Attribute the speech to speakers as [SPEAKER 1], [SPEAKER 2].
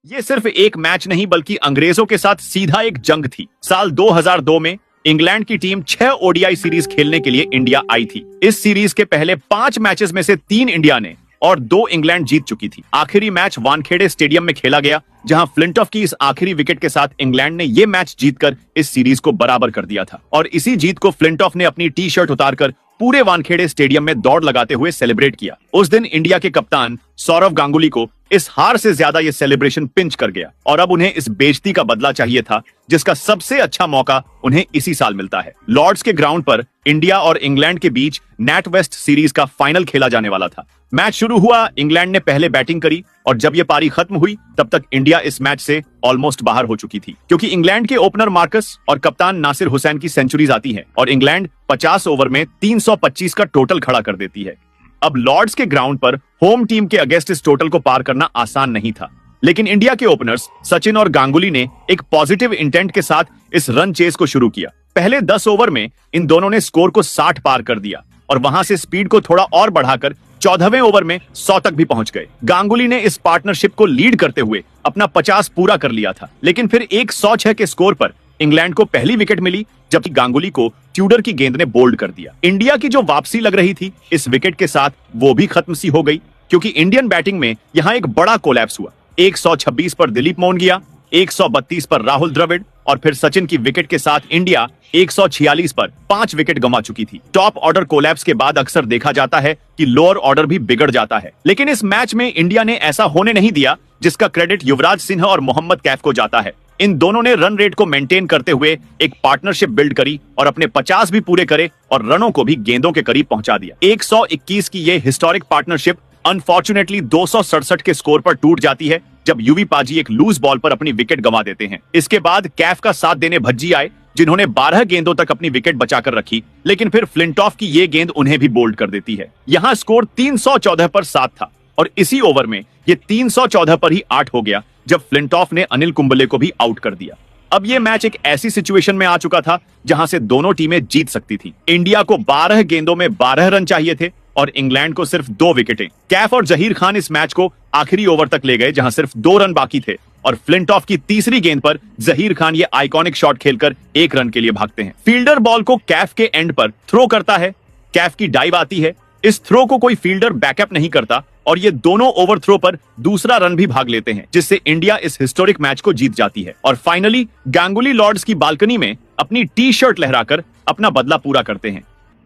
[SPEAKER 1] ये सिर्फ एक मैच नहीं बल्कि अंग्रेजों के साथ सीधा एक जंग थी। साल 2002 में इंग्लैंड की टीम 6 ओडीआई सीरीज खेलने के लिए इंडिया आई थी। इस सीरीज के पहले 5 मैचेस में से 3 इंडिया ने और 2 इंग्लैंड जीत चुकी थी। आखिरी मैच वानखेड़े स्टेडियम में खेला गया, जहां फ्लिंटॉफ की इस आखिरी विकेट के साथ इंग्लैंड ने यह मैच जीतकर इस सीरीज को बराबर कर दिया था। और इसी जीत को फ्लिंटॉफ ने अपनी टी शर्ट उतारकर पूरे वानखेड़े स्टेडियम में दौड़ लगाते हुए सेलिब्रेट किया। उस दिन इंडिया के कप्तान सौरव गांगुली को इस हार से ज्यादा ये सेलिब्रेशन पिंच कर गया और अब उन्हें इस बेइज्जती का बदला चाहिए था, जिसका सबसे अच्छा मौका उन्हें इसी साल मिलता है। लॉर्ड्स के ग्राउंड पर इंडिया और इंग्लैंड के बीच नेट वेस्ट सीरीज का फाइनल खेला जाने वाला था। मैच शुरू हुआ, इंग्लैंड ने पहले बैटिंग करी और जब ये पारी खत्म हुई तब तक इंडिया इस मैच से ऑलमोस्ट बाहर हो चुकी थी, क्योंकि इंग्लैंड के ओपनर मार्कस और कप्तान नासिर हुसैन की सेंचुरीज आती हैं और इंग्लैंड 50 ओवर में 325 का टोटल खड़ा कर देती है। अब लॉर्ड्स के ग्राउंड पर होम टीम के अगेंस्ट इस टोटल को पार करना आसान नहीं था, लेकिन इंडिया के ओपनर्स सचिन और गांगुली ने एक पॉजिटिव इंटेंट के साथ इस रन चेस को शुरू किया। पहले 10 ओवर में इन दोनों ने स्कोर को 60 पार कर दिया और वहां से स्पीड को थोड़ा और बढ़ाकर 14वें ओवर में 100 तक भी पहुंच गए। गांगुली ने इस पार्टनरशिप को लीड करते हुए अपना 50 पूरा कर लिया था, लेकिन फिर एक 106 के स्कोर पर इंग्लैंड को पहली विकेट मिली, जबकि गांगुली को ट्यूडर की गेंद ने बोल्ड कर दिया। इंडिया की जो वापसी लग रही थी इस विकेट के साथ वो भी खत्म सी हो गई, क्योंकि इंडियन बैटिंग में यहां एक बड़ा कोलैप्स हुआ। 126 पर दिलीप मोहनगिया, 132 पर राहुल द्रविड़ और फिर सचिन की विकेट के साथ इंडिया 146 पर 5 विकेट गंवा चुकी थी। टॉप ऑर्डर कोलैप्स के बाद अक्सर देखा जाता है कि लोअर ऑर्डर भी बिगड़ जाता है, लेकिन इस मैच में इंडिया ने ऐसा होने नहीं दिया, जिसका क्रेडिट युवराज सिंह और मोहम्मद कैफ को जाता है। इन दोनों ने रन रेट को मेंटेन करते हुए एक पार्टनरशिप बिल्ड करी और अपने 50 भी पूरे करे और रनों को भी गेंदों के करीब पहुंचा दिया। 121 की ये हिस्टोरिक पार्टनरशिप अनफॉर्चुनेटली 267 के स्कोर पर टूट जाती है, जब यूवी पाजी एक लूज बॉल पर अपनी विकेट गंवा देते हैं। इसके बाद कैफ का साथ देने भज्जी आए, जिन्होंने 12 गेंदों तक अपनी विकेट बचाकर रखी, लेकिन फिर फ्लिंटॉफ की ये गेंद उन्हें भी बोल्ड कर देती है। यहाँ स्कोर 314 पर 7 था और इसी ओवर में ये 314 पर ही 8 हो गया, जब फ्लिंटॉफ ने अनिल कुंबले को भी आउट कर दिया। अब ये मैच एक ऐसी सिचुएशन में आ चुका था जहां से दोनों टीमें जीत सकती थी। इंडिया को 12 गेंदों में 12 रन चाहिए थे और इंग्लैंड को सिर्फ 2 विकेटें। कैफ और जहीर खान इस मैच को आखिरी ओवर तक ले गए, जहां सिर्फ 2 रन बाकी थे और फ्लिंटॉफ की तीसरी गेंद पर जहीर खान ये आइकॉनिक शॉट खेलकर 1 रन के लिए भागते हैं। फील्डर बॉल को कैफ के एंड पर थ्रो करता है, कैफ की डाइव आती है। इस थ्रो को कोई फील्डर बैकअप नहीं करता और ये दोनों ओवर थ्रो पर दूसरा रन भी भाग लेते हैं, जिससे इंडिया इस हिस्टोरिक मैच को जीत जाती है। और फाइनली गांगुली लॉर्ड्स की बालकनी में अपनी टी शर्ट लहराकर अपना बदला पूरा करते हैं।